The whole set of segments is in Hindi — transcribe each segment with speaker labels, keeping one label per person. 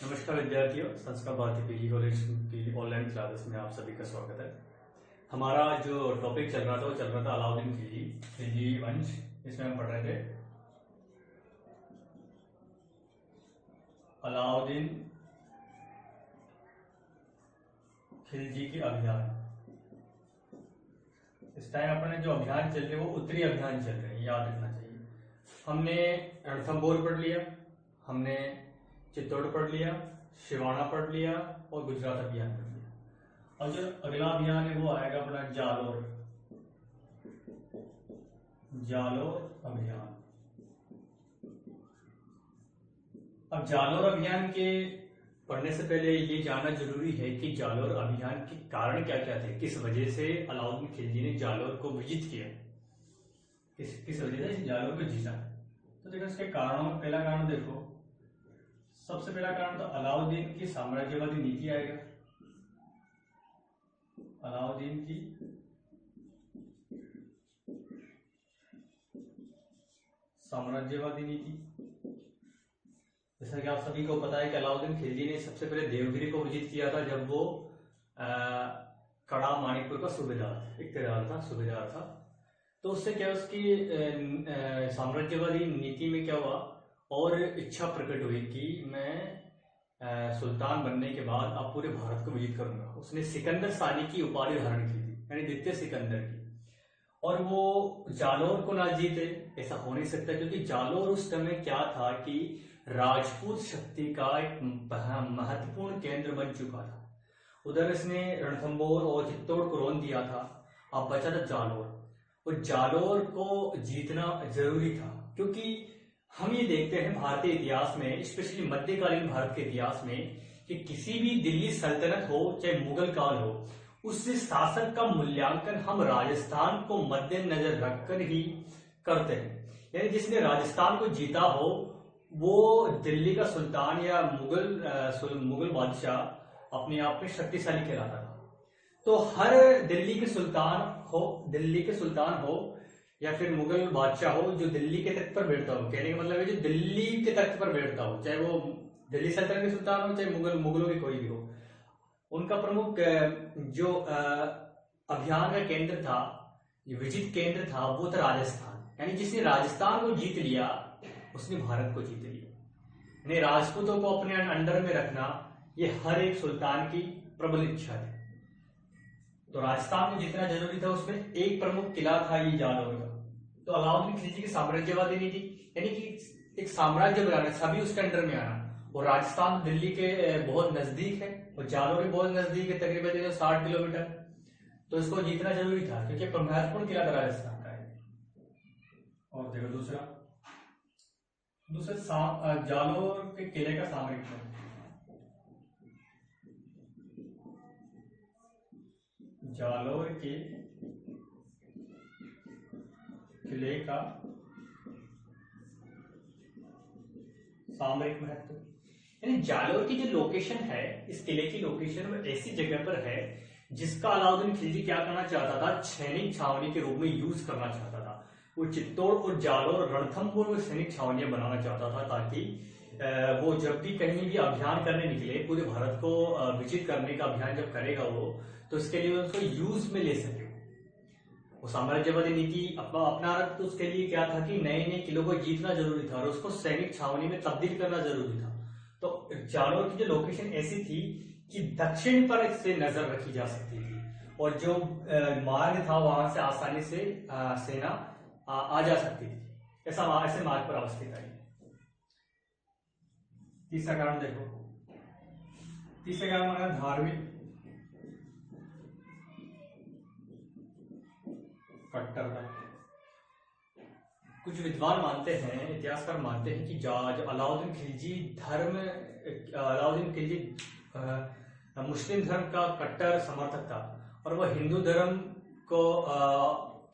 Speaker 1: नमस्कार विद्यार्थियों, संस्कार भारती पीजी कॉलेज की ऑनलाइन क्लासेस में आप सभी का स्वागत है। हमारा जो टॉपिक चल रहा था वो चल रहा था अलाउद्दीन खिलजी वंश। इसमें हम पढ़ रहे थे अलाउद्दीन खिलजी के अभियान। इस टाइम अपने जो अभियान चल रहे हैं वो उत्तरी अभियान चल रहे हैं, याद रखना चाहिए। हमने रणथंभौर पढ़ लिया, हमने चित्तौड़ पढ़ लिया, शिवाना पढ़ लिया और गुजरात अभियान पढ़ लिया। और जो अगला अभियान है वो आएगा अपना जालोर अभियान। अब जालोर अभियान के पढ़ने से पहले ये जानना जरूरी है कि जालोर अभियान के कारण क्या क्या थे, किस वजह से अलाउद्दीन खिलजी ने जालोर को विजित किया, किस वजह से जालोर को जीता। तो देखो इसके कारणों में पहला कारण देखो, सबसे पहला कारण तो अलाउद्दीन की साम्राज्यवादी नीति आएगा। अलाउद्दीन की साम्राज्यवादी नीति, जैसा कि आप सभी को पता है कि अलाउद्दीन खिलजी ने सबसे पहले देवगिरी को विजिट किया था जब वो कड़ा माणिकपुर का सूबेदार था। तो उससे क्या उसकी साम्राज्यवादी नीति में क्या हुआ और इच्छा प्रकट हुई कि मैं सुल्तान बनने के बाद अब पूरे भारत को विजित करूंगा। उसने सिकंदर सानी की उपाधि धारण की थी, यानी द्वितीय सिकंदर की। और वो जालोर को ना जीते, ऐसा हो नहीं सकता, क्योंकि जालोर उस समय क्या था कि राजपूत शक्ति का एक महत्वपूर्ण केंद्र बन चुका था। उधर इसने रणथंभौर और चित्तौड़ को रोन दिया था, अब बचा था जालोर। और जालोर को जीतना जरूरी था, क्योंकि हम ये देखते हैं भारतीय इतिहास में, स्पेशली मध्यकालीन भारत के इतिहास में, कि किसी भी दिल्ली सल्तनत हो चाहे मुगल काल हो, उस शासक का मूल्यांकन हम राजस्थान को मद्देनजर रखकर ही करते हैं। यानी जिसने राजस्थान को जीता हो वो दिल्ली का सुल्तान या मुगल बादशाह अपने आप में शक्तिशाली कहलाता था। तो हर दिल्ली के सुल्तान हो या फिर मुगल बादशाह हो जो दिल्ली के तख्त पर बैठता हो, कहने का मतलब है जो दिल्ली के तख्त पर बैठता हो, चाहे वो दिल्ली सल्तनत के सुल्तान हो चाहे मुगलों के कोई भी हो, उनका प्रमुख जो अभियान का केंद्र था, विजित केंद्र था, वो था राजस्थान। यानी जिसने राजस्थान को जीत लिया उसने भारत को जीत लिया। यानी राजपूतों को अपने अंडर में रखना ये हर एक सुल्तान की प्रबल इच्छा थी। तो राजस्थान को जीतना जरूरी था। उसमें एक प्रमुख किला था ये जालोर का। तो अलाउद्दीन खिलजी की साम्राज्यवादी नीति, यानी कि एक साम्राज्य बनाना, सभी उसके अंडर में आना। और राजस्थान दिल्ली के बहुत नजदीक है और जालोर भी बहुत नजदीक है, तकरीबन 60 किलोमीटर। तो इसको जीतना जरूरी था क्योंकि महत्वपूर्ण किला था राजस्थान का है। और देखो दूसरा जालोर के किले का सामरिक महत्व। जालोर के किले का सामरिक महत्व, यानी जालोर की जो लोकेशन है, इस किले की लोकेशन वो ऐसी जगह पर है जिसका अलाउद्दीन खिलजी क्या करना चाहता था, सैनिक छावनी के रूप में यूज करना चाहता था। वो चित्तौड़ और जालोर रणथंभौर में सैनिक छावनियां बनाना चाहता था, ताकि वो जब भी कहीं भी अभियान करने निकले, पूरे भारत को विजित करने का अभियान जब करेगा वो, तो इसके लिए उसको यूज में ले सके। वो साम्राज्यवादी नीति अपना रहा, तो उसके लिए क्या था कि नए नए किलों को जीतना जरूरी था और उसको सैनिक छावनी में तब्दील करना जरूरी था। तो जालोर की जो लोकेशन ऐसी थी कि दक्षिण पर इससे नजर रखी जा सकती थी और जो मार्ग था वहां से आसानी से सेना आ जा सकती थी। ऐसे मार्ग पर अवस्थित है। तीसरा कारण देखो, तीसरा कारण हमारा धार्मिक कट्टरता। कुछ विद्वान मानते हैं, इतिहासकार मानते हैं कि जो अलाउद्दीन खिलजी मुस्लिम धर्म का कट्टर समर्थक था और वह हिंदू धर्म को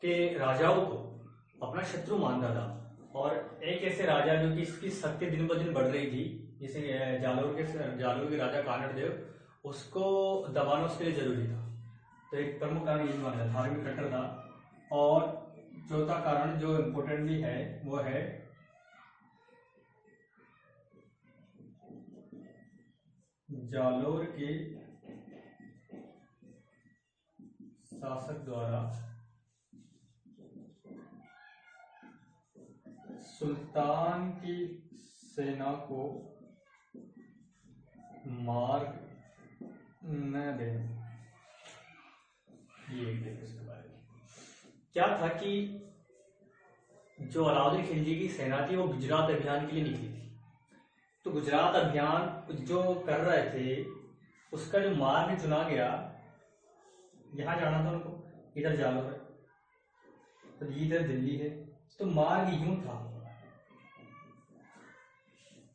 Speaker 1: के राजाओं को अपना शत्रु मानता था। और एक ऐसे राजा जो कि इसकी शक्ति दिन ब दिन बढ़ रही थी, जैसे जालोर के राजा कानड़देव, उसको दबाना उसके लिए जरूरी था। तो एक प्रमुख कारण यही माना, धार्मिक कट्टरता। और चौथा कारण जो इम्पोर्टेंट भी है वो है जालोर के शासक द्वारा सुल्तान की सेना को मार न दें। ये देखो इसके बारे में क्या था कि जो अलाउद्दीन खिलजी की सेना थी वो गुजरात अभियान के लिए निकली थी। तो गुजरात अभियान जो कर रहे थे उसका जो मार्ग चुना गया, यहां जाना था उनको, इधर जालोर है तो इधर दिल्ली है, तो मार्ग यूं था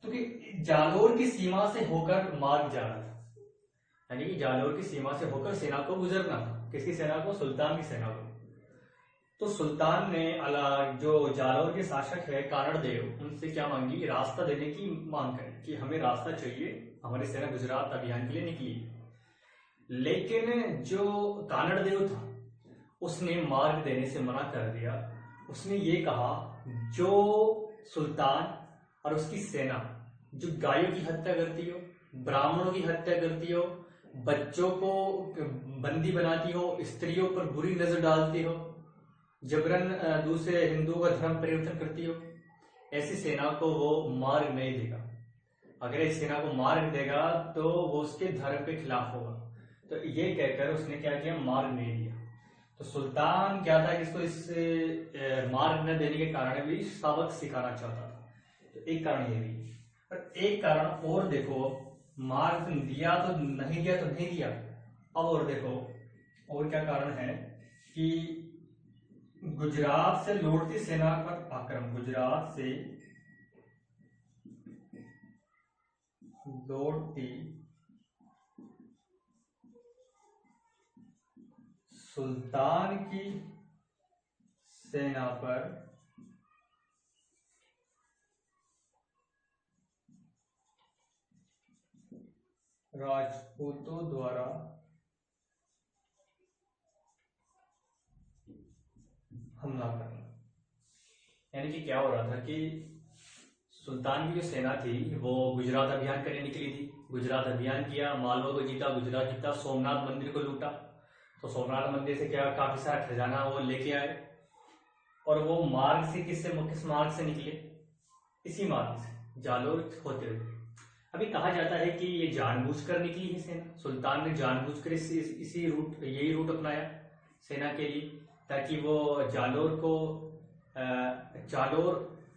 Speaker 1: तो कि जालोर की सीमा से होकर मार्ग जाना था, यानी कि जालोर की सीमा से होकर सेना को गुजरना था। किसकी सेना को? सुल्तान की सेना को। तो सुल्तान ने जो जालोर के शासक है कानड़देव, उनसे क्या मांगी? रास्ता देने की मांग करी कि हमें रास्ता चाहिए, हमारी सेना गुजरात अभियान के लिए निकली। लेकिन जो कानड़देव था उसने मार्ग देने से मना कर दिया। उसने ये कहा जो सुल्तान और उसकी सेना जो गायों की हत्या करती हो, ब्राह्मणों की हत्या करती हो, बच्चों को बंदी बनाती हो, स्त्रियों पर बुरी नजर डालती हो, जबरन दूसरे हिंदुओं का धर्म परिवर्तन करती हो, ऐसी सेना को वो मार्ग नहीं देगा। अगर इस सेना को मार्ग देगा तो वो उसके धर्म के खिलाफ होगा। तो ये कहकर उसने क्या किया? मार्ग नहीं दिया। तो सुल्तान क्या था कि इसको इस मार्ग न देने के कारण भी सबक सिखाना चाहता था। तो एक कारण ये भी, पर एक कारण और देखो, मार्ग दिया तो नहीं दिया तो नहीं दिया। अब और देखो और क्या कारण है कि गुजरात से लौटती सेना पर आक्रमण, गुजरात से लौटती सुल्तान की सेना पर राजपूतों द्वारा हमला करना। यानी कि क्या हो रहा था कि सुल्तान की जो सेना थी वो गुजरात अभियान करने निकली थी। गुजरात अभियान किया, मालवा को जीता, गुजरात जीता, सोमनाथ मंदिर को लूटा। तो सोमनाथ मंदिर से क्या काफी सारा खजाना वो लेके आए, और वो मार्ग से किस मार्ग से निकले? इसी मार्ग से, जालोर होते हुए। अभी कहा जाता है कि ये जानबूझकर निकली है सेना, सुल्तान ने जानबूझकर इसी रूट, यही रूट अपनाया सेना के लिए, ताकि वो जालोर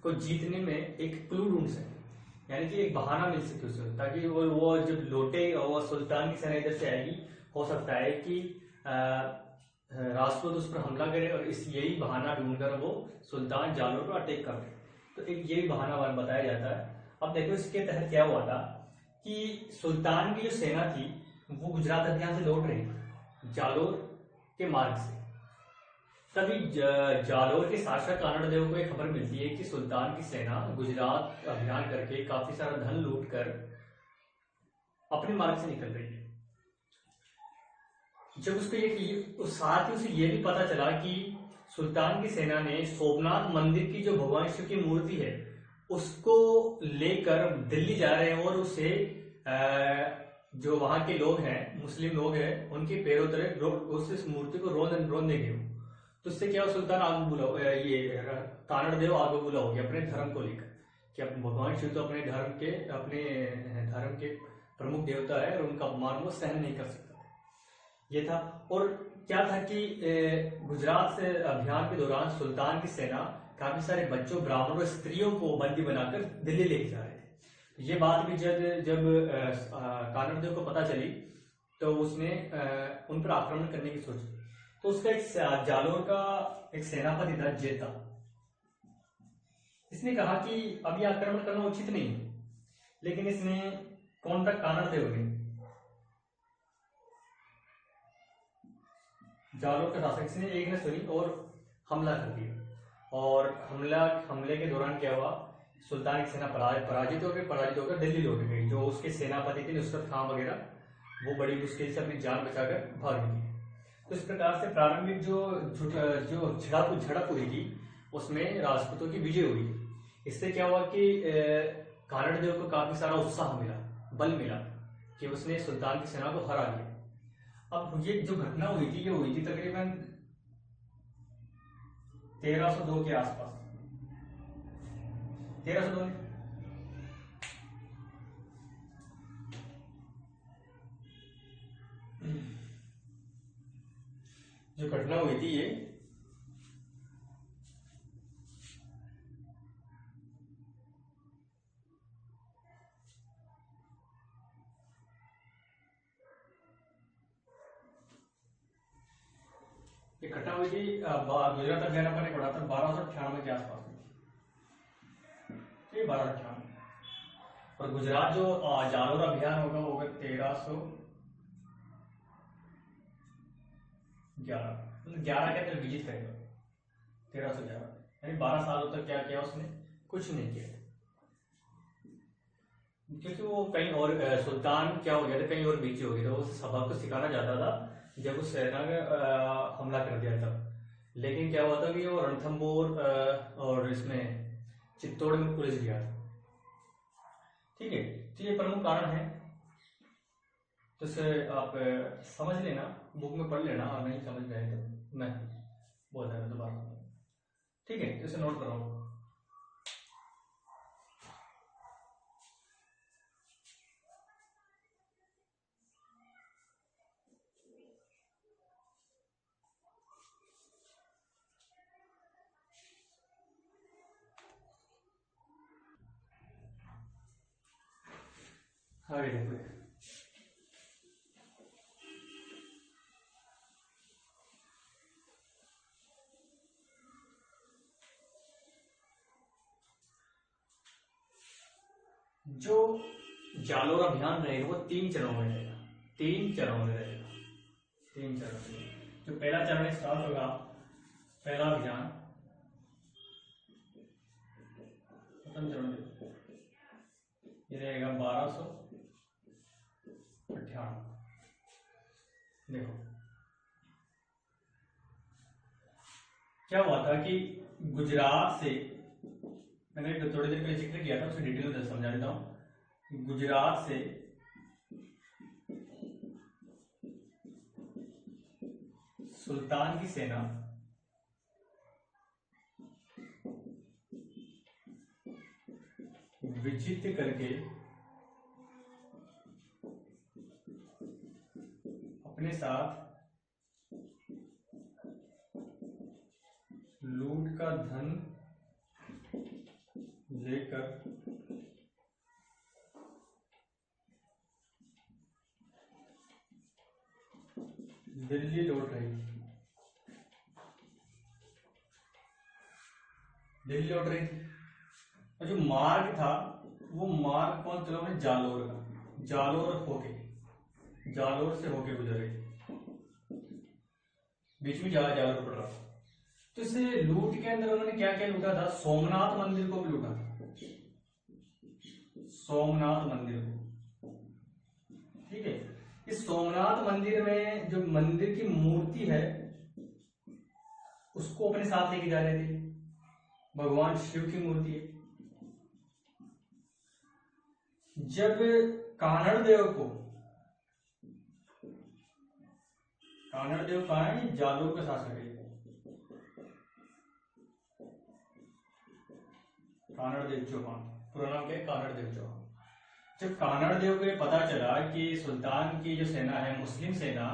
Speaker 1: को जीतने में एक क्लू ढूंढ सके, यानी कि एक बहाना मिल सके उसे, ताकि वो जब लौटे और वो सुल्तान की सेना इधर से आएगी, हो सकता है कि राजपूत उस पर हमला करे और यही बहाना ढूंढकर वो सुल्तान जालोर पर अटैक कर दे। तो एक यही बहाना बताया जाता है। अब देखो इसके तहत क्या हुआ था कि सुल्तान की जो सेना थी वो गुजरात अभियान से लौट रही थी जालोर के मार्ग से। तभी जालोर के शासक कानड़देव को एक खबर मिलती है कि सुल्तान की सेना गुजरात अभियान करके काफी सारा धन लूट कर अपने मार्ग से निकल रही है। जब उसको साथ ही उसे ये भी पता चला कि सुल्तान की सेना ने सोमनाथ मंदिर की जो भगवान शिव की मूर्ति है उसको लेकर दिल्ली जा रहे हैं, और उसे जो वहां के लोग हैं, मुस्लिम लोग हैं, उनके पैरों तले उस मूर्ति को रोन देंगे। तो उससे क्या सुल्तान आगे बुला, ये कानड़देव आगे बुला हो गया अपने धर्म को लेकर कि भगवान शिव तो अपने धर्म के प्रमुख देवता है और उनका अपमान वो सहन नहीं कर सकता। ये था। और क्या था कि गुजरात से अभियान के दौरान सुल्तान की सेना काफी सारे बच्चों, ब्राह्मणों और स्त्रियों को बंदी बनाकर दिल्ली लेके जा रहे थे। ये बात भी जब कानड़देव को पता चली तो उसने उन पर आक्रमण करने की सोची। तो उसका एक जालोर का एक सेनापति था जेता, इसने कहा कि अभी आक्रमण करना उचित नहीं है, लेकिन इसने कौन था? कानड़देव ने, जालोर का शासक, इसने एक ने सुनी और हमला कर दिया। और हमले के दौरान क्या हुआ? सुल्तान की सेना पराजित होकर दिल्ली लौट गई। जो उसके सेनापति थे नुसरत खान वगैरह, वो बड़ी मुश्किल से अपनी जान बचाकर भाग गई। तो इस प्रकार से प्रारंभिक जो झड़प हुई थी उसमें राजपूतों की विजय हुई। इससे क्या हुआ कि कानड़देव को काफी सारा उत्साह मिला, बल मिला कि उसने सुल्तान की सेना को हरा दिया। अब ये जो घटना हुई थी, ये हुई थी तकरीबन 1302 के आसपास, 1302 में। जो घटना हुई थी ये घटना हुई थी गुजरात अभियान अपन ने पढ़ा था 1298 के आसपास में थी। ये 1298 और गुजरात जो जालोर अभियान होगा वो होगा 1311 के अंदर विजित करेगा 1311, यानी 12 सालों तक क्या किया उसने, कुछ नहीं किया, क्योंकि वो कहीं और सुल्तान क्या हो गया था, कहीं और बिजी हो गया था, वो सबक को सिखाना चाहता था जब उस सेना ने हमला कर दिया था। लेकिन क्या हुआ था कि वो रणथंबोर और इसमें चित्तौड़ में पुलिस गया था। ठीक है, तो ये प्रमुख कारण है, तो इसे आप समझ लेना, बुक में पढ़ लेना, और नहीं समझ गए तो मैं बोल रहा हूँ दोबारा। ठीक है, तो इसे नोट करो। आगे देखो, जो जालोर अभियान रहेगा वो 3 चरणों में रहेगा, 3 चरणों में रहेगा, 3 चरण में। जो पहला चरण स्टार्ट होगा, पहला अभियान, प्रथम चरण ये रहेगा 1298। देखो क्या हुआ था कि गुजरात से, मैंने थोड़ी देर पहले जिक्र किया था, उसे डिटेल में समझा देता हूं। गुजरात से सुल्तान की सेना विजित करके अपने साथ लूट का धन लेकर दिल्ली लौट रही थी, दिल्ली लौट रही थी। और जो मार्ग था वो मार्ग कौन चला, में जालोर का, जालोर से होके गुजर रही थी, बीच में जालोर पड़ रहा था। तो इस लूट के अंदर उन्होंने क्या क्या लूटा था, सोमनाथ मंदिर को भी लूटा था, सोमनाथ मंदिर को। ठीक है, इस सोमनाथ मंदिर में जो मंदिर की मूर्ति है उसको अपने साथ लेके जा रहे थे, भगवान शिव की मूर्ति है। जब कानड़ देव कहा है, जालोर के शासक है, कानड़ देव चौहान, पूरा नाम क्या है, कानड़ देव चौहान। जब कानड़ देव को ये पता चला कि सुल्तान की जो सेना है, मुस्लिम सेना,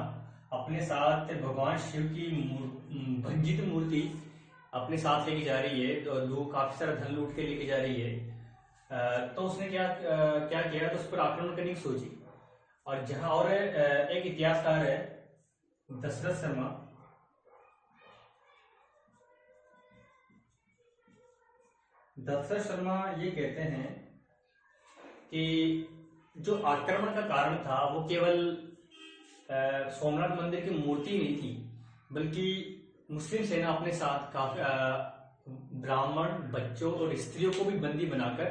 Speaker 1: अपने साथ भगवान शिव की भंजित मूर्ति अपने साथ लेके जा रही है, तो काफी सारा धन लूट के लेके जा रही है, तो उसने क्या किया, तो उस पर आक्रमण करने की सोची। और जहां और एक इतिहासकार है दशरथ शर्मा, ये कहते हैं कि जो आक्रमण का कारण था वो केवल सोमनाथ मंदिर की मूर्ति नहीं थी, बल्कि मुस्लिम सेना अपने साथ ब्राह्मण, बच्चों और स्त्रियों को भी बंदी बनाकर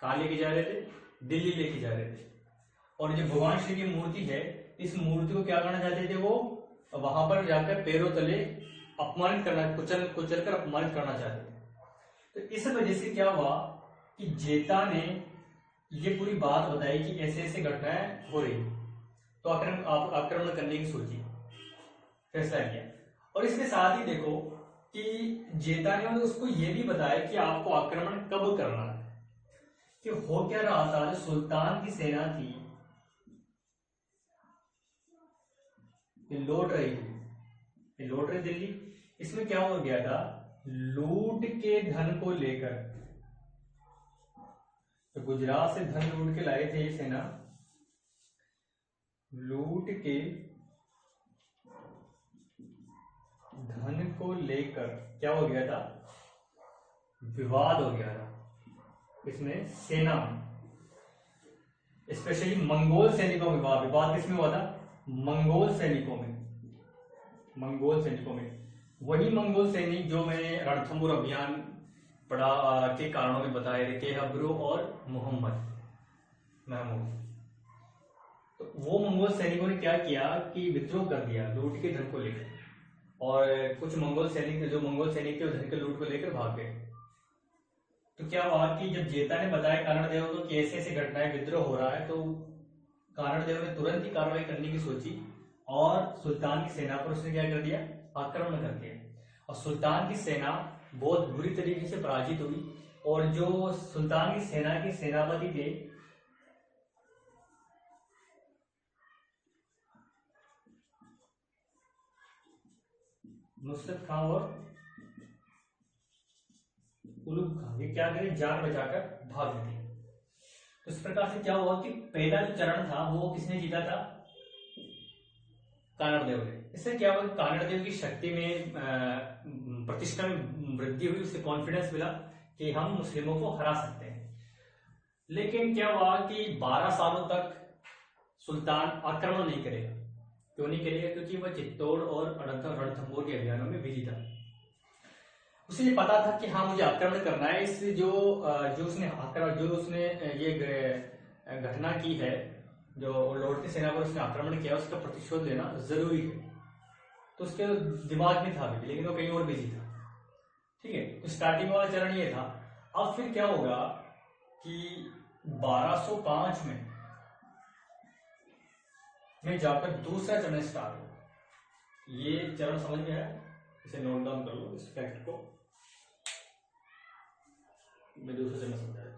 Speaker 1: कहाँ लेके जा रहे थे, दिल्ली लेके जा रहे थे। और जो भगवान शिव की मूर्ति है, इस मूर्ति को क्या करना चाहते थे, वो वहां पर जाकर पैरों तले अपमानित करना, कुचल कर अपमानित करना चाहते थे। तो इस वजह से क्या हुआ कि जेता ने ये पूरी बात बताई कि ऐसे ऐसे घटनाएं हो रही। तो आक्रमण करने की सोची, फैसला किया। और इसके साथ ही देखो कि जेता ने उसको ये भी बताया कि आपको आक्रमण कब करना है। कि हो क्या रहा था, जो सुल्तान की सेना थी ये लौट रही दिल्ली। इसमें क्या हो गया था, लूट के धन को लेकर, तो गुजरात से धन लूट के लाए थे ये सेना, लूट के धन को लेकर क्या हो गया था, विवाद हो गया था इसमें सेना में, स्पेशली मंगोल सैनिकों में। विवाद किसमें हुआ था, मंगोल सैनिकों में। वही मंगोल सैनिक जो मैंने रणथंबोर अभियान पढ़ा के कारणों में बताए थे, के हब्रो और महमूद। तो वो मंगोल सैनिकों ने क्या किया कि विद्रोह कर दिया लूट के धन को लेकर, और कुछ मंगोल सैनिक थे वो धन के लूट को लेकर भाग गए। तो क्या हुआ कि जब जेता ने बताया कानड़देव को कि ऐसे ऐसे घटनाएं, विद्रोह हो रहा है, तो कानड़देव ने तुरंत ही कार्रवाई करने की सोची और सुल्तान की सेना पर उसने क्या कर दिया, आक्रमण कर दिया। और सुल्तान की सेना बहुत बुरी तरीके से पराजित हुई, और जो सुल्तान की सेना के सेनापति थे नुसरत खां और उलूग खां, ये क्या करें, जान बचाकर भाग निकले। तो इस प्रकार से क्या हुआ कि पहला जो चरण था वो किसने जीता था, कानड़देव ने। इससे क्या हुआ, कानड़देव की शक्ति में प्रतिष्ठा में वृद्धि हुई, उससे कॉन्फिडेंस मिला कि हम मुस्लिमों को हरा सकते हैं। लेकिन क्या हुआ कि 12 सालों तक सुल्तान आक्रमण नहीं करेगा। क्यों नहीं करेगा, क्योंकि वह चित्तौड़ और रणथंबोर के अभियानों में बिजी था। उसे ये पता था कि हाँ मुझे आक्रमण करना है, इस जो उसने ये घटना की है, जो लौटती सेना पर उसने आक्रमण किया, उसका प्रतिशोध लेना जरूरी है। तो उसके दिमाग में था भी, लेकिन वो कहीं और बिजी था। ठीक है, तो स्टार्टिंग वाला चरण ये था। अब फिर क्या होगा कि 1205 में जाकर दूसरा चरण स्टार्ट हो। ये चरण समझ में आया, इसे नोट डाउन कर लो इस फैक्ट को। मैं दूसरा चरण समझा देता हूं।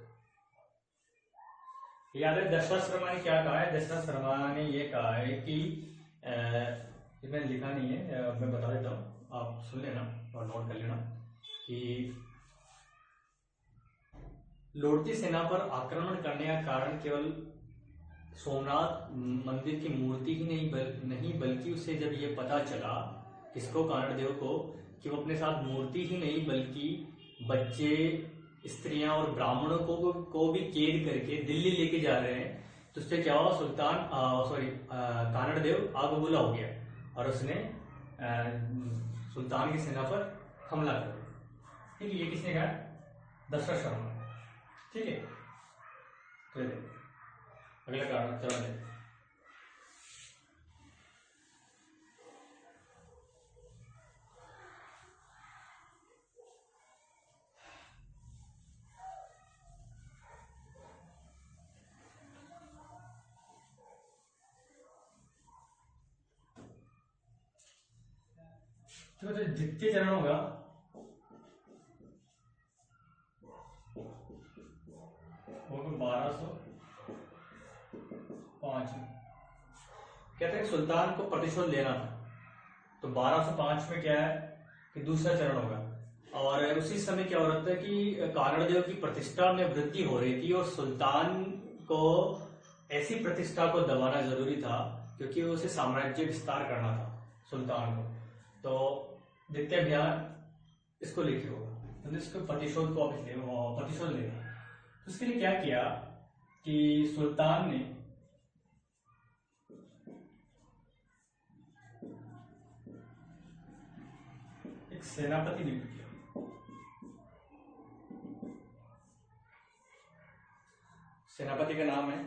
Speaker 1: याद है दशरथ शर्मा ने क्या कहा है, दशरथ शर्मा ने ये कहा है कि मैंने लिखा नहीं है, मैं बता देता हूँ, आप सुन लेना और नोट कर लेना कि लौटती सेना पर आक्रमण करने का कारण केवल सोमनाथ मंदिर की मूर्ति ही नहीं बल्कि उसे जब ये पता चला, किसको, कानड़देव को, कि वो अपने साथ मूर्ति ही नहीं बल्कि बच्चे, स्त्रियां और ब्राह्मणों को भी कैद करके दिल्ली लेके जा रहे हैं। तो उससे क्या हुआ, कानड़देव आग बबूला हो गया और उसने सुल्तान की सेना पर हमला कर दिया। ठीक है, ये किसने कहा, दशरथ शर्मा। ठीक है, तो अगला कारण चरण है। तो द्वितीय चरण होगा, वो 1205 में कहते हैं सुल्तान को प्रतिशोध लेना था। तो 1205 में क्या है कि दूसरा चरण होगा, और उसी समय क्या हो रहा था कि कानड़देव की प्रतिष्ठा में वृद्धि हो रही थी, और सुल्तान को ऐसी प्रतिष्ठा को दबाना जरूरी था क्योंकि उसे साम्राज्य विस्तार करना था सुल्तान को। तो द्वितीय अभियान इसको लेके होगा, तो इसको प्रतिशोध को प्रतिशोध लेगा। तो उसके लिए क्या किया कि सुल्तान ने एक सेनापति नियुक्त किया। सेनापति का नाम है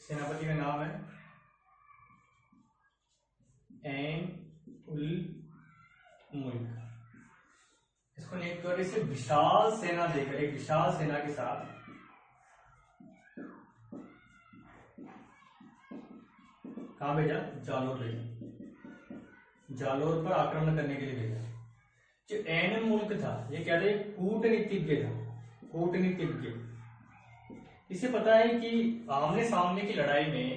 Speaker 1: सेनापति का नाम है एन उल मुल्क। इसको नेक कर इसे विशाल सेना देकर, एक विशाल सेना के साथ कहां भेजा? जालोर भेजा, जालोर पर आक्रमण करने के लिए भेजा। जो एन मुल्क था ये क्या थे? कूटनीतिज्ञ था, कूटनीतिज्ञ। इसे पता है कि आमने सामने की लड़ाई में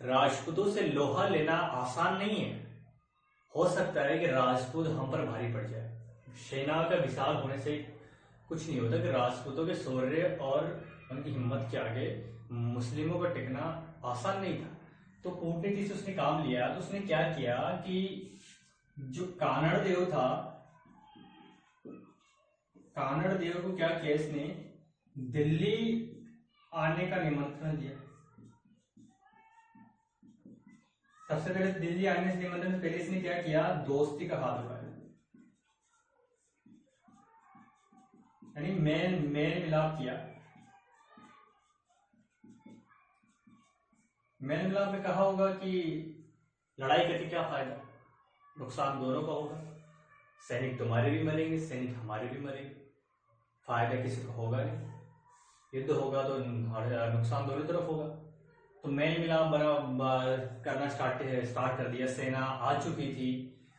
Speaker 1: राजपूतों से लोहा लेना आसान नहीं है। हो सकता है कि राजपूत हम पर भारी पड़ जाए। सेना का विशाल होने से कुछ नहीं होता कि राजपूतों के शौर्य और उनकी हिम्मत के आगे मुस्लिमों का टिकना आसान नहीं था। तो कूटनीति से उसने काम लिया। तो उसने क्या किया कि जो कानड़ देव था, कानड़ देव को क्या किया इसने? दिल्ली आने का निमंत्रण दिया। सबसे पहले दिल्ली आने से निमंत्रण से पहले इसने क्या किया? दोस्ती का हाथ उठाया, यानी मेल मिलाप किया। मेल मिलाप में कहा होगा कि लड़ाई करके क्या फायदा, नुकसान दोनों का होगा। सैनिक तुम्हारे भी मरेंगे, सैनिक हमारे भी मरेंगे, फायदा किसी को होगा नहीं। युद्ध होगा तो नुकसान दोनों तरफ होगा। तो मेल मिलाप करना स्टार्ट कर दिया। सेना आ चुकी थी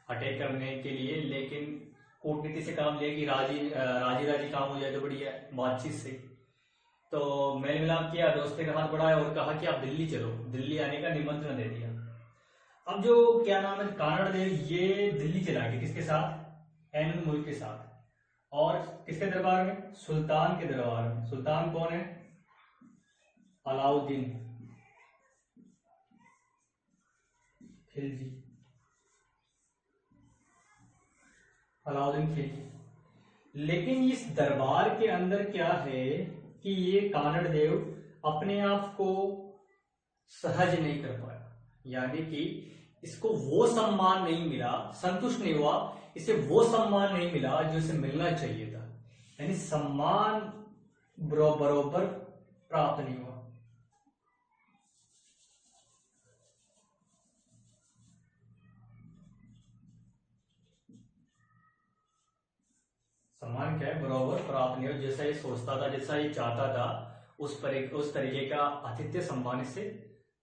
Speaker 1: अटैक करने के लिए, लेकिन कूटनीति से काम लिया कि राजी काम हो जाए तो बढ़िया, बातचीत से। तो मेल मिलाप किया, दोस्ती का हाथ बढ़ाया और कहा कि आप दिल्ली चलो, दिल्ली आने का निमंत्रण दे दिया। अब जो क्या नाम है, कानड़ देव, ये दिल्ली चला गया। किसके साथ? एन मुल्क के साथ। और किसके दरबार में? सुल्तान के दरबार में। सुल्तान कौन है? अलाउद्दीन खिलजी, अलाउद्दीन खिलजी। लेकिन इस दरबार के अंदर क्या है कि ये कानड़ देव अपने आप को सहज नहीं कर पाया, यानी कि इसको वो सम्मान नहीं मिला, संतुष्ट नहीं हुआ, इसे वो सम्मान नहीं मिला जो इसे मिलना चाहिए था। यानी सम्मान बरोबर प्राप्त नहीं हुआ। सम्मान क्या है? बराबर प्राप्त नहीं हो, जैसा ये सोचता था, जैसा ये चाहता था, उस तरीके का आतिथ्य सम्मान से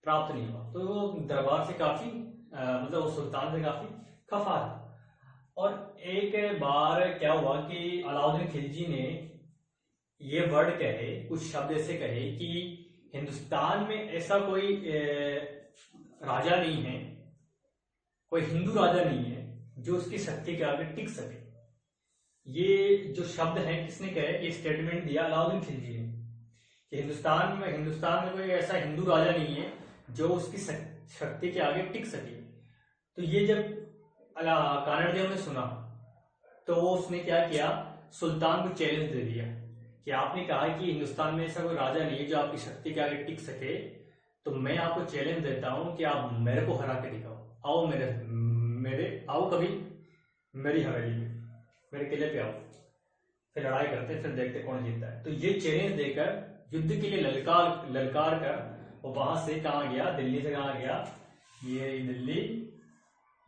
Speaker 1: प्राप्त नहीं हुआ। तो वो दरबार से काफी मतलब वो सुल्तान से काफी खफा था। और एक बार क्या हुआ कि अलाउद्दीन खिलजी ने ये वर्ड कहे, कुछ शब्द ऐसे कहे कि हिंदुस्तान में ऐसा कोई राजा नहीं है, कोई हिंदू राजा नहीं है जो उसकी शक्ति के आगे टिक सके। ये जो शब्द है किसने कहे? ये स्टेटमेंट दिया अलाउद्दीन खिलजी ने कि हिंदुस्तान में कोई ऐसा हिंदू राजा नहीं है जो उसकी शक्ति के आगे टिक सके। तो ये जब कानड़ देव ने सुना तो वो उसने क्या किया? सुल्तान को चैलेंज दे दिया कि आपने कहा कि हिंदुस्तान में ऐसा कोई राजा नहीं है जो आपकी शक्ति के आगे टिक सके, तो मैं आपको चैलेंज देता हूं कि आप मेरे को हरा के दिखाओ। आओ आओ कभी मेरी हवेली में, मेरे किले पे आओ, फिर लड़ाई करते, फिर देखते कौन जीतता है। तो ये चैलेंज देकर, युद्ध के लिए ललकार कर वो वहां से कहा गया? दिल्ली से कहा गया? ये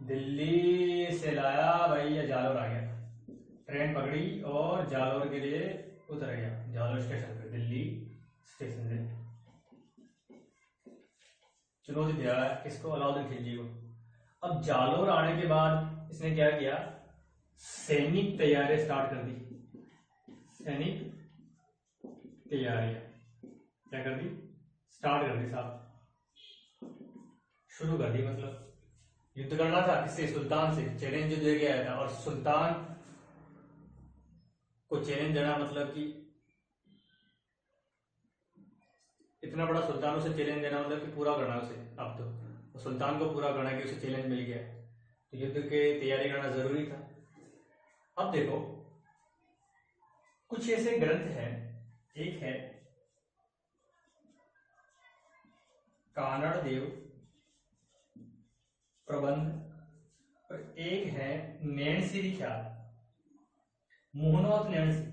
Speaker 1: दिल्ली से लाया भैया, जालोर आ गया, ट्रेन पकड़ी और जालोर के लिए उतर गया, जालोर स्टेशन पे, दिल्ली स्टेशन से चुनौती दिया किसको? अलाउद्दीन खिलजी को। अब जालोर आने के बाद इसने क्या किया? सैनिक तैयारियां स्टार्ट कर दी। सैनिक तैयारियां क्या कर दी? स्टार्ट कर दी साहब, शुरू कर दी। मतलब युद्ध करना था किससे? सुल्तान से। चैलेंज जो दे गया था, और सुल्तान को चैलेंज देना मतलब कि इतना बड़ा सुल्तान उसे चैलेंज देना मतलब कि पूरा करना उसे। अब तो सुल्तान को पूरा करना कि उसे चैलेंज मिल गया, तो युद्ध की तैयारी करना जरूरी था। अब देखो कुछ ऐसे ग्रंथ हैं, एक है कानड़ देव प्रबंध और एक है नैणसी ख्याल, मोहनोत नैणसी।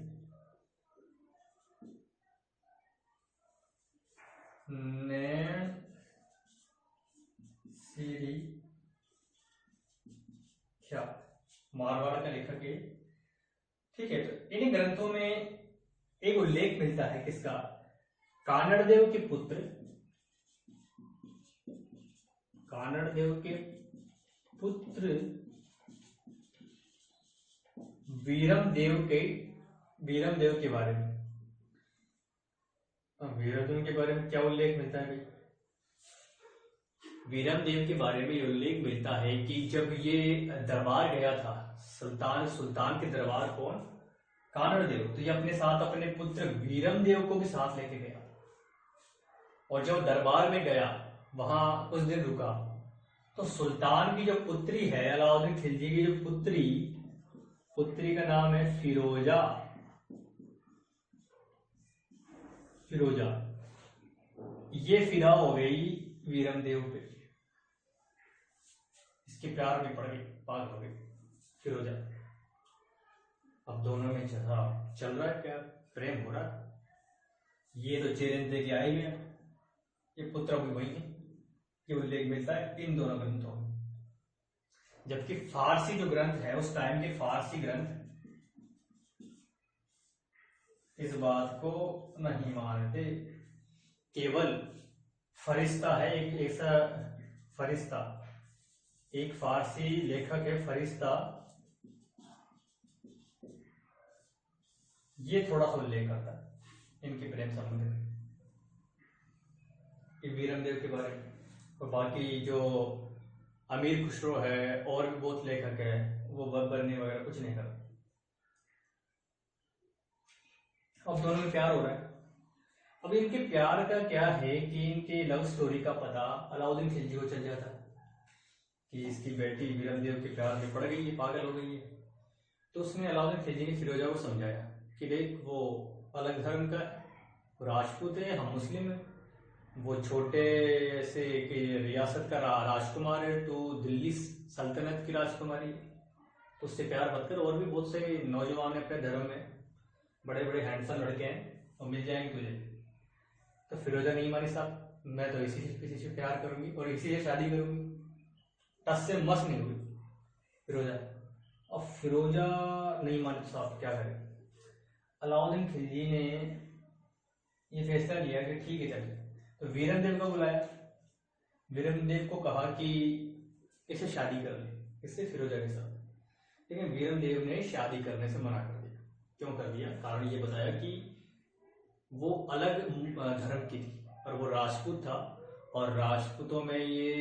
Speaker 1: ठीक है, तो इन ग्रंथों में एक उल्लेख मिलता है किसका? कानड़देव के पुत्र, कानड़देव के पुत्र वीरमदेव के बारे में। वीरमदेव के बारे में क्या उल्लेख मिलता है भाई? वीरमदेव के बारे में उल्लेख मिलता है कि जब ये दरबार गया था, सुल्तान के दरबार, कौन? कानड़देव, तो ये अपने साथ अपने पुत्र वीरमदेव को भी साथ लेके गया, और जब दरबार में गया वहां कुछ दिन रुका, तो सुल्तान की जो पुत्री है, अलाउद्दीन खिलजी की जो पुत्री का नाम है फिरोजा। ये फिदा हो गई वीरमदेव पे, इसके प्यार में पड़ गई, पागल हो गई फिरोजा। अब दोनों में चल रहा है प्यार, प्रेम हो रहा है। ये तो चैलेंज दे के आ ही गया, ये पुत्र भी वही है, ये उल्लेख मिलता है इन दोनों ग्रंथों में। जबकि फारसी जो ग्रंथ है, उस टाइम के फारसी ग्रंथ इस बात को नहीं मानते। केवल फरिश्ता है, एक ऐसा फरिश्ता, एक फारसी लेखक है फरिश्ता, ये थोड़ा सा उल्लेख करता है इनके प्रेम संबंध में, वीरमदेव के बारे में। और बाकी जो अमीर खुसरो है और भी बहुत लेखक है, वो बरनी वगैरह कुछ नहीं करते। अब दोनों में प्यार हो रहा है। अब इनके प्यार का क्या है कि इनके लव स्टोरी का पता अलाउद्दीन खिलजी को चल जाता है कि इसकी बेटी वीरमदेव के प्यार में पड़ गई है, पागल हो गई है। तो उसने अलाउद्दीन खिलजी ने फिरोजा को समझाया कि देख, वो अलग धर्म का है, राजपूत है, हम मुस्लिम है, वो छोटे से रियासत का राजकुमार है, तो दिल्ली सल्तनत की राजकुमारी है, तो उससे प्यार मत कर। और भी बहुत से नौजवान है अपने धर्म में, बड़े बड़े हैंडसम लड़के हैं और मिल जाएंगे तुझे। तो फिरोजा नहीं मानी, साहब मैं तो किसी से प्यार करूंगी और इसी से शादी करूंगी। टस से मस नहीं हुई फिरोजा। अब फिरोजा नहीं मानी, साहब क्या करें? अलाउद्दीन खिलजी ने ये फैसला लिया कि ठीक है चल। तो वीरमदेव को बुलाया, वीरमदेव को कहा कि इसे शादी कर ले, इससे फिरोजा के साथ। लेकिन वीरमदेव ने शादी करने से मना कर दिया। क्यों कर दिया? कारण ये बताया कि वो अलग धर्म की थी और वो राजपूत था, और राजपूतों में ये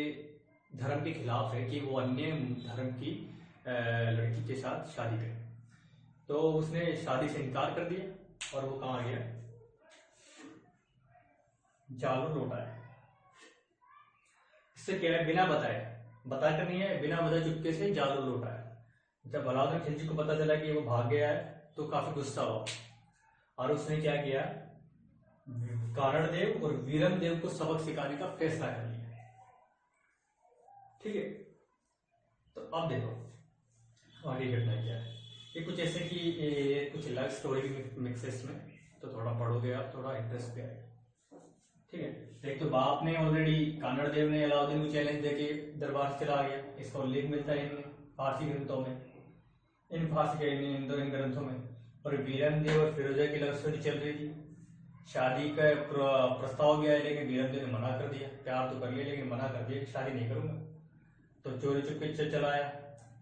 Speaker 1: धर्म के खिलाफ है कि वो अन्य धर्म की लड़की के साथ शादी करे। तो उसने शादी से इनकार कर दिया और वो कहाँ गया? जालोर लौटा है। इससे क्या है, बिना बताकर नहीं है, बिना बताए चुपके से जालोर लौटा है। जब अलाउद्दीन खिलजी को पता चला कि वो भाग गया है तो काफी गुस्सा हुआ और उसने क्या किया, कानड़देव और वीरमदेव को सबक सिखाने का फैसला कर लिया। ठीक है, तो अब देखो आगे घटना क्या है। ये कुछ ऐसे कि कुछ लव स्टोरी मिक्सेस में, तो थोड़ा पढ़ोगे आप, थोड़ा इंटरेस्ट भी आएगा। ठीक है, एक तो बाप ने ऑलरेडी, कानड़देव ने अलाउद्दीन को चैलेंज देके दरबार से चला गया, इसका उल्लेख मिलता है इनमें फारसी ग्रंथों में, इन दोनों ग्रंथों में। और वीरमदेव और फिरोजा की लव स्टोरी चल रही थी, शादी का प्रस्ताव गया है, लेकिन वीरमदेव ने मना कर दिया। प्यार तो कर लिया लेकिन मना कर दिया कि शादी नहीं करूंगा। तो चोरी चुपके से चलाया।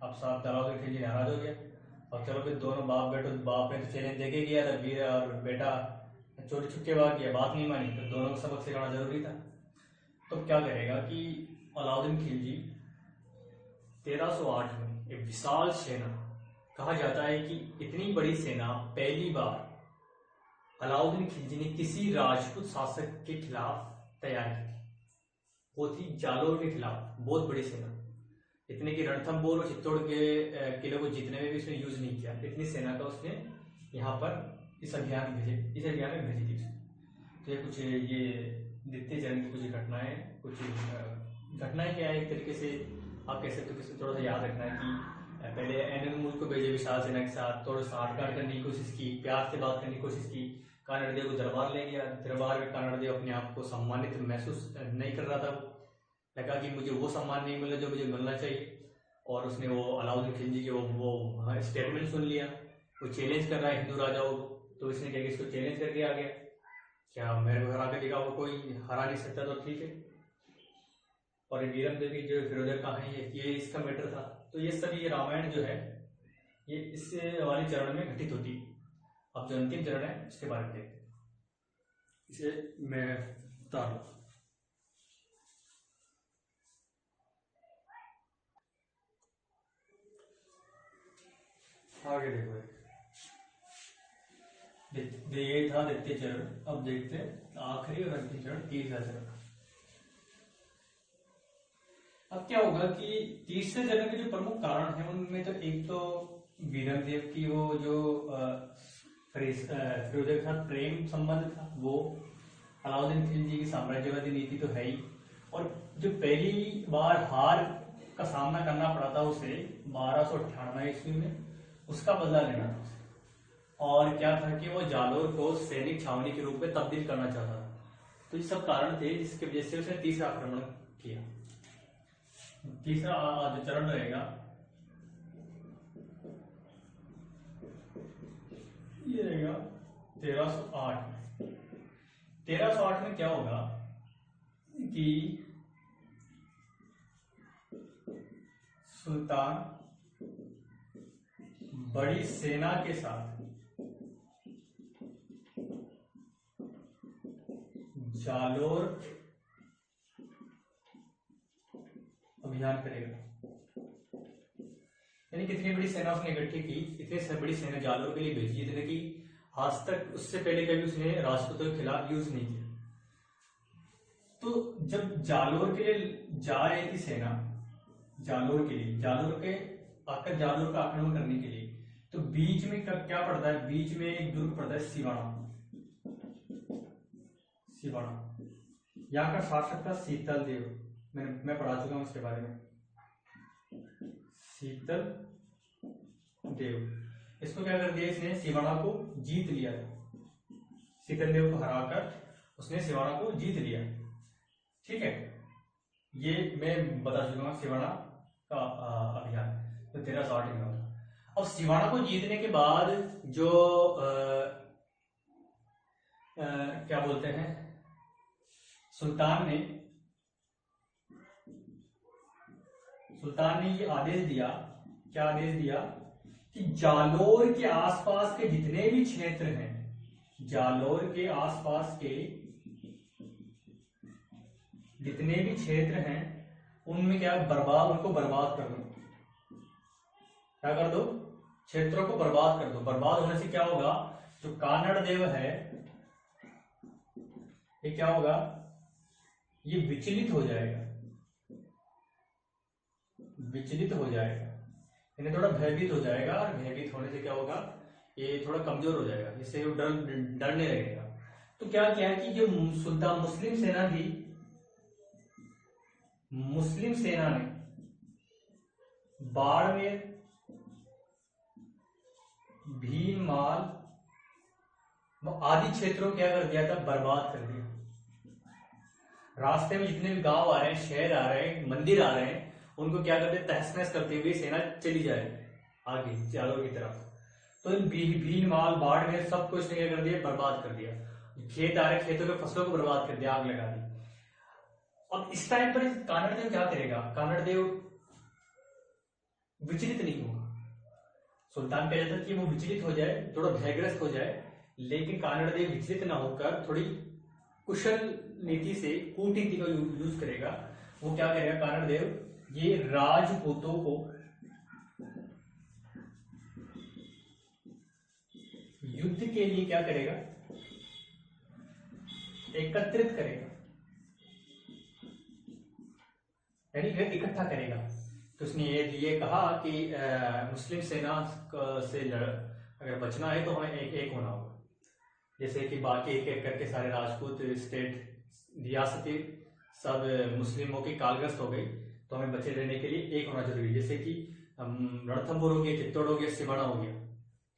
Speaker 1: अब साहब अलाउद्दीन खिलजी नाराज हो गया और चलो फिर दोनों बाप ने तो चैलेंज देके गया था, वीर और बेटा चोरी चुपके भाग गया, बात नहीं मानी, तो दोनों को सबक सिखाना जरूरी था। तो क्या करेगा कि अलाउद्दीन खिलजी 1308 में एक विशाल सेना, कहा जाता है कि इतनी बड़ी सेना पहली बार अलाउद्दीन खिलजी ने किसी राजपूत शासक के खिलाफ तैयार की थी। वो थी जालोर के खिलाफ, बहुत बड़ी सेना, इतने की रणथंबोर और चित्तौड़ के किले को जीतने में भी उसने यूज नहीं किया। इतनी सेना का उसने यहाँ पर इस अभियान में भेजी थी उसने। तो ये कुछ ये द्वितीय चरण की कुछ घटनाएं, घटनाएं क्या है, एक तरीके से आप कह सकते हो कि थोड़ा सा याद रखना है कि पहले एनिमल मुल्क को भेजे विशाल सेना के साथ, थोड़ा सा आटकाट करने की कोशिश की, प्यार से बात करने की कोशिश की। कानड़देव को दरबार ले गया, दरबार में कानड़देव अपने आप को सम्मानित महसूस नहीं कर रहा था। वो लगा कि मुझे वो सम्मान नहीं मिला जो मुझे मिलना चाहिए, और उसने वो अलाउद्दीन खिलजी के वो स्टेटमेंट सुन लिया वो चैलेंज कर रहा है हिंदू राजाओं को। तो इसने क्या किया, इसको चैलेंज करके आ गया, क्या मेरे को हरा के दिखा, वो कोई हरा नहीं सकता, तो ठीक है। और वीरम देवी जो फिरोजर कहानी है, ये इसका मैटर था। तो ये सभी रामायण जो है ये इस वाले चरण में घटित होती है। अब जो अंतिम चरण है इसके बारे में देखते हैं। इसे मैं बता रहा हूं। आगे देखो, ये था द्वितीय चरण। अब देखते हैं आखिरी और अंतिम चरण, तीसरा चरण। अब क्या होगा कि तीसरे चरण के जो प्रमुख कारण है उनमें तो एक तो वीरमदेव की वो जो फिरोजर के साथ प्रेम संबंध था, वो अलाउद्दीन खिलजी की साम्राज्यवादी नीति तो है ही, और जो पहली बार हार का सामना करना पड़ा था उसे 1298 ईस्वी में, उसका बदला लेना था उसे। और क्या था कि वो जालोर को सैनिक छावनी के रूप में तब्दील करना चाहता था। तो ये सब कारण थे जिसकी वजह से उसने तीसरा आक्रमण किया। तीसरा जो चरण रहेगा ये रहेगा 1308 में। 1308 में क्या होगा कि सुल्तान बड़ी सेना के साथ जालोर अभियान करेगा। यानी कितनी बड़ी सेना उसने इकट्ठी की, इतनी बड़ी सेना जालोर के लिए भेजी जितने कि आज तक उससे पहले कभी उसने राजपूतों के खिलाफ यूज नहीं किया। तो जब जालोर के लिए जा रही थी सेना, जालोर के लिए, जालोर का आक्रमण करने के लिए, तो बीच में क्या पड़ता है, बीच में एक दुर्ग पड़ता है सिवाना। यहाँ का शासक था शीतल देव, मैं पढ़ा चुका हूं इसके बारे में। शीतल देव, इसको क्या कर दिया, इसने सिवाना को जीत लिया। शीतल देव को हराकर उसने सिवाना को जीत लिया। ठीक है, ये मैं बता चुका हूं सिवाना का अभियान तो 1360 में होता। अब सिवाना को जीतने के बाद जो क्या बोलते हैं, सुल्तान ने ये आदेश दिया, क्या आदेश दिया कि जालोर के आसपास के जितने भी क्षेत्र हैं, जालोर के आसपास के जितने भी क्षेत्र हैं उनमें क्या उनको बर्बाद कर दो। क्या कर दो, क्षेत्रों को बर्बाद कर दो। बर्बाद होने से क्या होगा, जो कानड़ देव है ये क्या होगा, ये विचलित हो जाएगा, यानी थोड़ा भयभीत हो जाएगा। और भयभीत होने से क्या होगा, ये थोड़ा कमजोर हो जाएगा, इससे वो डरने लगेगा। तो क्या किया कि जो मुस्लिम सेना थी, मुस्लिम सेना ने बाड़मेर, भीनमाल आदि क्षेत्रों को क्या कर दिया था, बर्बाद कर दिया। रास्ते में जितने भी गांव आ रहे हैं, शहर आ रहे हैं, मंदिर आ रहे हैं, उनको क्या करते, तहस नहस करते हुए सेना चली जाए आगे जालोर की तरफ। तो भीनमाल, बाड़मेर सबको इसने क्या कर दिया, बर्बाद कर दिया। खेत आ रहे, खेतों के फसलों को बर्बाद कर दिया, आग लगा दी। अब इस टाइम पर कानड़ देव क्या करेगा, कानड़ देव विचलित नहीं होगा। सुल्तान कह जाता कि वो विचलित हो जाए, थोड़ा भयग्रस्त हो जाए, लेकिन कानड़ देव विचलित ना होकर थोड़ी कुशल नीति से, कूटनीति का यूज करेगा। वो क्या करेगा, कानड़ देव ये राजपूतों को युद्ध के लिए क्या करेगा, एकत्रित करेगा, यानी इकट्ठा करेगा। तो उसने ये कहा कि मुस्लिम सेना से अगर बचना है तो हमें एक होना होगा। जैसे कि बाकी एक एक करके सारे राजपूत स्टेट, रियासतें सब मुस्लिमों की कालग्रस्त हो गई, तो हमें बचे रहने के लिए एक होना जरूरी है। जैसे कि रणथंभौर हो गया, चित्तौड़ हो गया, सिवाना हो गया।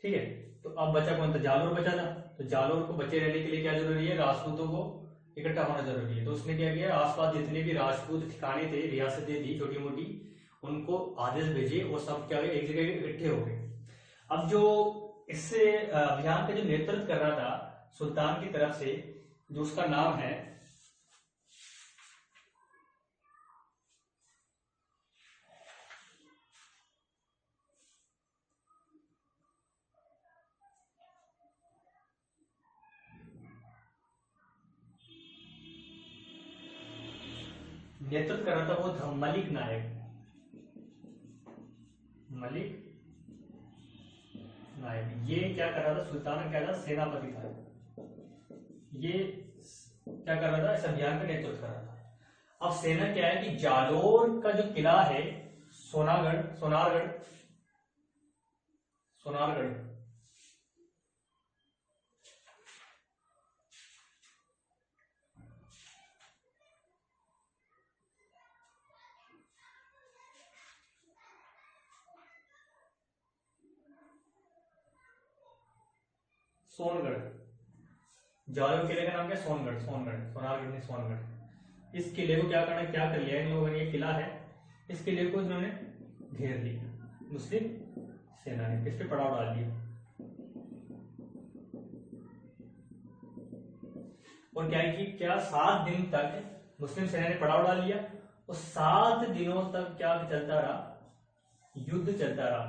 Speaker 1: ठीक है, तो अब बचा कौन था, जालोर बचा था। तो जालोर को बचे रहने के लिए क्या जरूरी है, राजपूतों को इकट्ठा होना जरूरी है। तो उसने क्या किया, आसपास जितने भी राजपूत ठिकाने थे, रियासतें थी छोटी मोटी, उनको आदेश भेजे, वो सब क्या एक जगह इकट्ठे हो गए। अब जो इससे अभियान का जो नेतृत्व कर रहा था सुल्तान की तरफ से, जो उसका नाम है नेतृत्व कर रहा था वो था मलिक नायक। मलिक नायक ये क्या कर रहा था, सुल्तान क्या था, सेनापति था। ये क्या कर रहा था, इस अभियान का नेतृत्व कर रहा था। अब सेना क्या है कि जालोर का जो किला है, सोनागढ़ सोनारगढ़ सोनारगढ़ सोनगढ़, जालोर किले का नाम क्या, सोनगढ़ सोनगढ़ सोनारगढ़ नहीं सोनगढ़। इस किले को क्या करना, क्या कर लिया इन लोगों ने, ये किला है, इस किले को इन्होंने घेर लिया मुस्लिम सेना ने, इस पे पड़ाव डाल दिया। और क्या है कि क्या 7 दिन तक मुस्लिम सेना ने पड़ाव डाल लिया, और 7 दिनों तक क्या चलता रहा, युद्ध चलता रहा।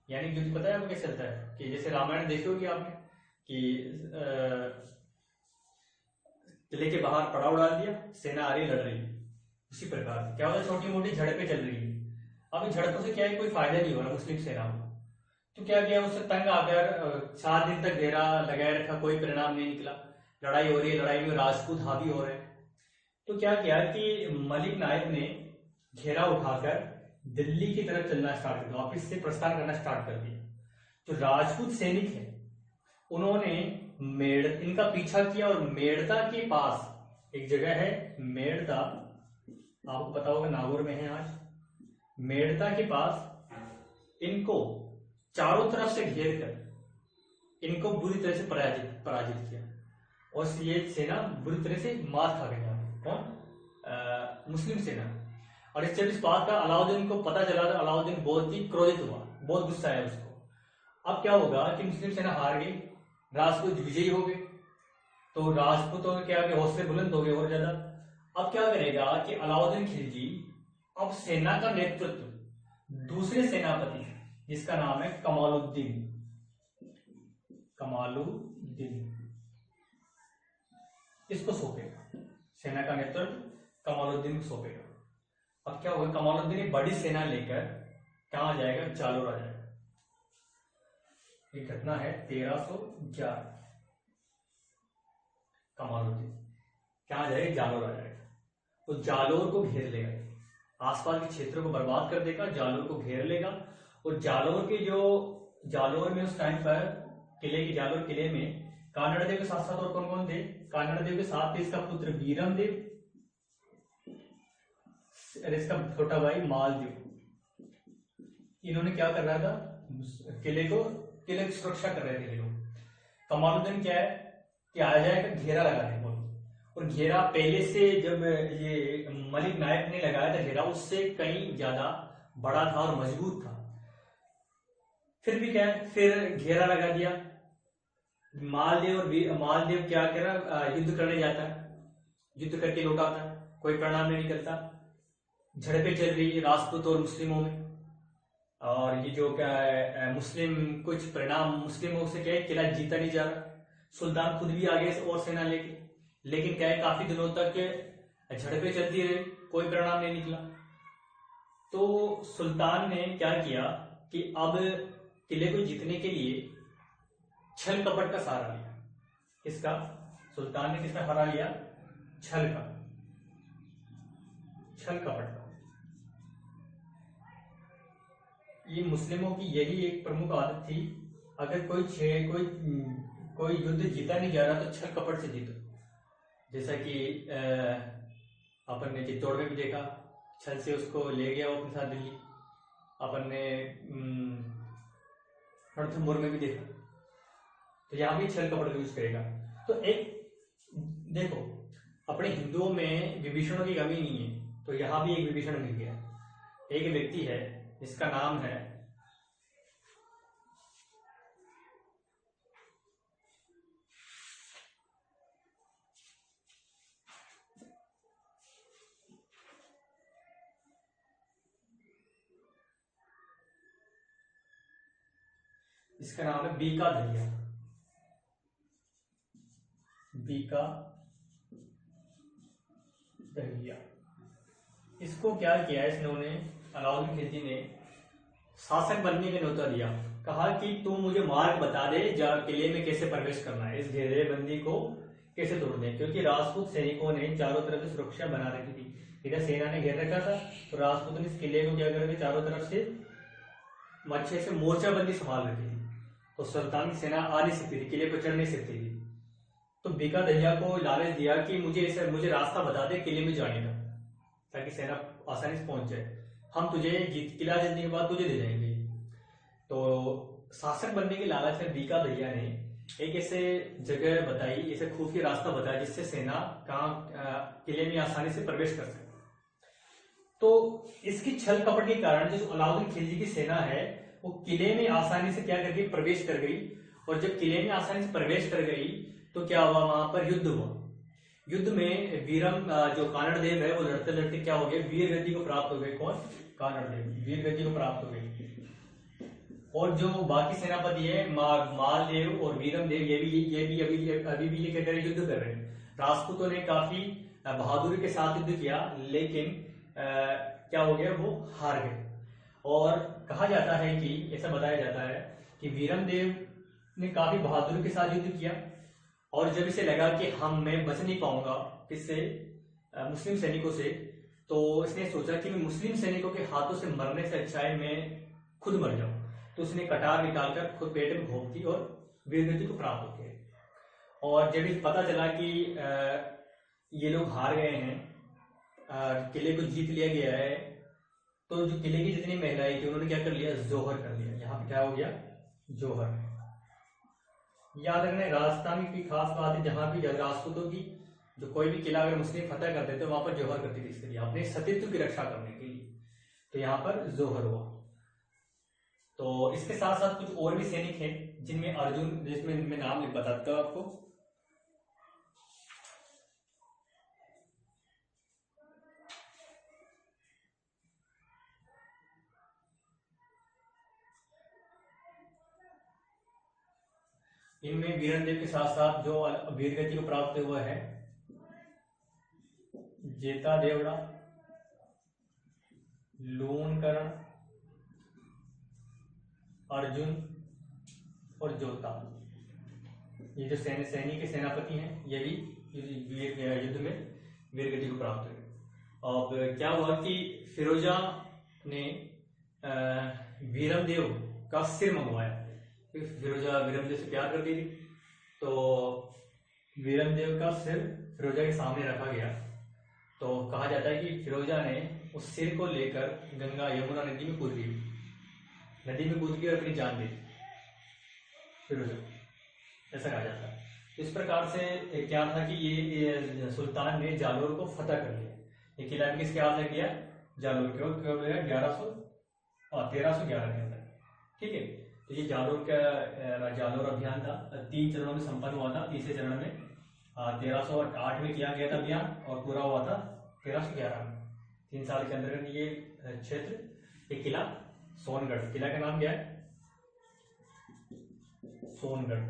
Speaker 1: यानी युद्ध पता है आपको कैसे चलता है, कि जैसे रामायण देखी होगी आपने कि किले के बाहर पड़ाव डाल दिया, सेना आ रही लड़ रही, उसी प्रकार क्या होता है, छोटी मोटी झड़पें चल रही है। अब इन झड़पों से क्या है, कोई फायदा नहीं हो रहा मुस्लिम सेना को, तो क्या किया, उससे तंग आकर 7 दिन तक घेरा लगाए रखा, कोई परिणाम नहीं निकला, लड़ाई हो रही है, लड़ाई में राजपूत हावी हो रहे हैं। तो क्या किया कि मलिक नायक ने घेरा उठाकर दिल्ली की तरफ चलना स्टार्ट कर दिया, वापिस से प्रस्थान करना स्टार्ट कर दिया। जो राजपूत सैनिक है उन्होंने इनका पीछा किया, और मेड़ता के पास एक जगह है मेड़ता, आपको पता होगा नागौर में है आज, मेड़ता के पास इनको चारों तरफ से घेर कर इनको बुरी तरह से पराजित किया, और ये सेना बुरी तरह से मार खा गई। कौन, मुस्लिम सेना। और जब इस बात का अलाउद्दीन को पता चला तो अलाउद्दीन बहुत ही क्रोधित हुआ, बहुत गुस्सा आया उसको। अब क्या होगा कि मुस्लिम सेना हार गई, राजपूत विजयी हो गए, तो राजपूतों के क्या हौसले बुलंद हो गए और ज्यादा। अब क्या करेगा कि अलाउद्दीन खिलजी अब सेना का नेतृत्व दूसरे सेनापति जिसका नाम है कमालुद्दीन, इसको सौंपेगा, सेना का नेतृत्व कमालुद्दीन को सौंपेगा। अब क्या होगा, कमालुद्दीन बड़ी सेना लेकर कहां आ जाएगा, जालोर आ जाएगा। ये घटना है 1311, कमालुद्दीन क्या आ जाएगा, जालोर आ जाएगा। तो जालोर को घेर लेगा, आसपास के क्षेत्रों को बर्बाद कर देगा, जालोर को घेर लेगा। और जालोर में उस टाइम पर जालोर किले में कानड़ देव के साथ साथ और कौन कौन थे, कानड़ देव के साथ थे इसका पुत्र वीरम देव और इसका छोटा भाई मालदेव। इन्होंने क्या कर रहा था, किले की सुरक्षा कर रहे थे ये लोग। कमालुद्दीन क्या है कि आ जाएगा, घेरा लगाने को, और घेरा पहले से जब ये मलिक नायक ने लगाया था घेरा, उससे कहीं ज्यादा बड़ा था और मजबूत था। फिर भी क्या है, फिर घेरा लगा दिया। मालदेव क्या कर रहा, युद्ध करने जाता है, युद्ध करके लौट आता है, कोई परिणाम नहीं निकलता, झड़पें चल रही है राजपूत और मुस्लिमों में। और ये जो क्या है कुछ परिणाम मुस्लिमों से क्या है, किला जीता नहीं जा रहा। सुल्तान खुद भी आगे और सेना लेके, लेकिन क्या है काफी दिनों तक झड़पें चलती रही, कोई परिणाम नहीं निकला। तो सुल्तान ने क्या किया कि अब किले को जीतने के लिए छल कपट का सहारा लिया। किसका, सुल्तान ने किसका सहारा लिया, छल कपट का। ये मुस्लिमों की यही एक प्रमुख आदत थी, अगर कोई युद्ध जीता नहीं जा रहा तो छल कपट से जीतो। जैसा कि अपन ने चित्तौड़ में भी देखा, छल से उसको ले गया वो अपने साथ दिल्ली। अपन ने रणथंभौर में भी देखा, तो यहाँ भी छल कपट का यूज करेगा। तो एक देखो, अपने हिंदुओं में विभीषणों की कमी नहीं है, तो यहाँ भी एक विभीषण मिल गया। एक व्यक्ति है जिसका नाम है इसका नाम है बीका दहिया। बीका दहिया, इसको क्या किया इन्होंने, अलाउद्दीन खिलजी ने शासक बनने का न्योता दिया। कहा कि तू मुझे मार्ग बता दे किले में कैसे प्रवेश करना है, इस घेरेबंदी को कैसे तोड़ना है, क्योंकि राजपूत सैनिकों ने चारों तरफ से सुरक्षा बना रखी थी। इधर सेना ने घेर रखा था, तो राजपूतों ने इस किले को क्या कर चारों तरफ से अच्छे से मोर्चाबंदी संभाल रखी थी, तो सुल्तान की सेना आ नहीं सकती थी, किले पर चढ़ नहीं सकती थी। तो बीका दहिया को लालच दिया कि मुझे रास्ता बता दे किले में जाने का, ताकि सेना आसानी से पहुंच जाए, हम तुझे किला जीतने के बाद तुझे दे जाएंगे। तो शासक बनने के लालच में बीका दहिया ने एक ऐसे जगह बताई, ऐसे खुफिया रास्ता बताया जिससे सेना किले में आसानी से प्रवेश कर सके। तो इसकी छल कपट के कारण जो अलाउद्दीन खिलजी की सेना है वो किले में आसानी से क्या कर गई, प्रवेश कर गई। और जब किले में आसानी से प्रवेश कर गई तो क्या हुआ, वहां पर युद्ध हुआ। युद्ध में जो कानड़देव है वो लड़ते लड़ते क्या हो गए, वीर गति को प्राप्त हो गए। कौन, कानड़देव वीर गति को प्राप्त हो गए। और जो बाकी सेनापति है मालदेव और वीरमदेव, ये भी अभी भी ये क्या युद्ध कर रहे हैं। राजपूतों ने काफी बहादुरी के साथ युद्ध किया, लेकिन क्या हो गया, वो हार गए। और कहा जाता है कि ऐसा बताया जाता है कि वीरमदेव ने काफी बहादुरी के साथ युद्ध किया, और जब इसे लगा कि मैं बच नहीं पाऊंगा किससे, मुस्लिम सैनिकों से, तो इसने सोचा कि मैं मुस्लिम सैनिकों के हाथों से मरने से अच्छा है मैं खुद मर जाऊं। तो उसने कटार निकालकर खुद पेट में घोंप दी और वीरगति को प्राप्त हो गए। और जब इसे पता चला कि ये लोग हार गए हैं, किले को जीत लिया गया है, तो जो किले की जितनी महिलाएं थी उन्होंने क्या कर लिया, जोहर कर लिया। यहाँ पे क्या हो गया, जोहर। याद रखना, राजस्थान की खास बात है, जहां भी राजपूतों की जो कोई भी किला अगर मुस्लिम फतेह करते थे वहां पर जोहर करती थी, इसके लिए अपने सतीत्व की रक्षा करने के लिए। तो यहाँ पर जोहर हुआ। तो इसके साथ साथ कुछ और भी सैनिक हैं जिनमें अर्जुन, जिसमें मैं नाम बताता हूं आपको। इनमें वीरमदेव के साथ साथ जो वीरगति को प्राप्त हुआ है, जेता देवड़ा, लूणकरण, अर्जुन और जोता, ये जो सैनिक के सेनापति हैं, ये भी युद्ध में वीरगति को प्राप्त हुए। अब क्या हुआ कि फिरोजा ने वीरमदेव का सिर मंगवाया। फिरोजा वीरमदेव से प्यार करती थी, तो वीरमदेव का सिर फिरोजा के सामने रखा गया। तो कहा जाता है कि फिरोजा ने उस सिर को लेकर गंगा यमुना नदी में कूद गई, नदी में कूद के अपनी जान दी फिरोजा, ऐसा कहा जाता है। इस प्रकार से क्या था कि ये सुल्तान ने जालोर को फतह कर लिया। ये किला भी किसके हाथ में किया, जालोर के, 1311 के अंदर, ठीक है। तो ये जालोर अभियान था, 3 चरणों में संपन्न हुआ था। तीसरे चरण में 1308 में किया गया था अभियान, और पूरा हुआ था 1311 में। 3 साल के अंदर ये क्षेत्र, ये किला सोनगढ़, किला का नाम क्या है, सोनगढ़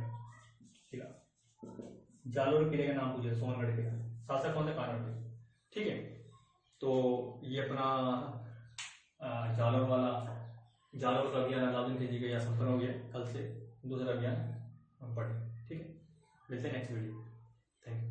Speaker 1: किला। जालोर किले का नाम पूछे, सोनगढ़ किला। शासक कौन था, कानड़देव, ठीक है। तो ये अपना जालोर का अभियान अलाउद्दीन खिलजी का यहाँ संपन्न हो गया। कल से दूसरा अभियान हम पढ़ें, ठीक है। मिलते हैं नेक्स्ट वीडियो। Thank you.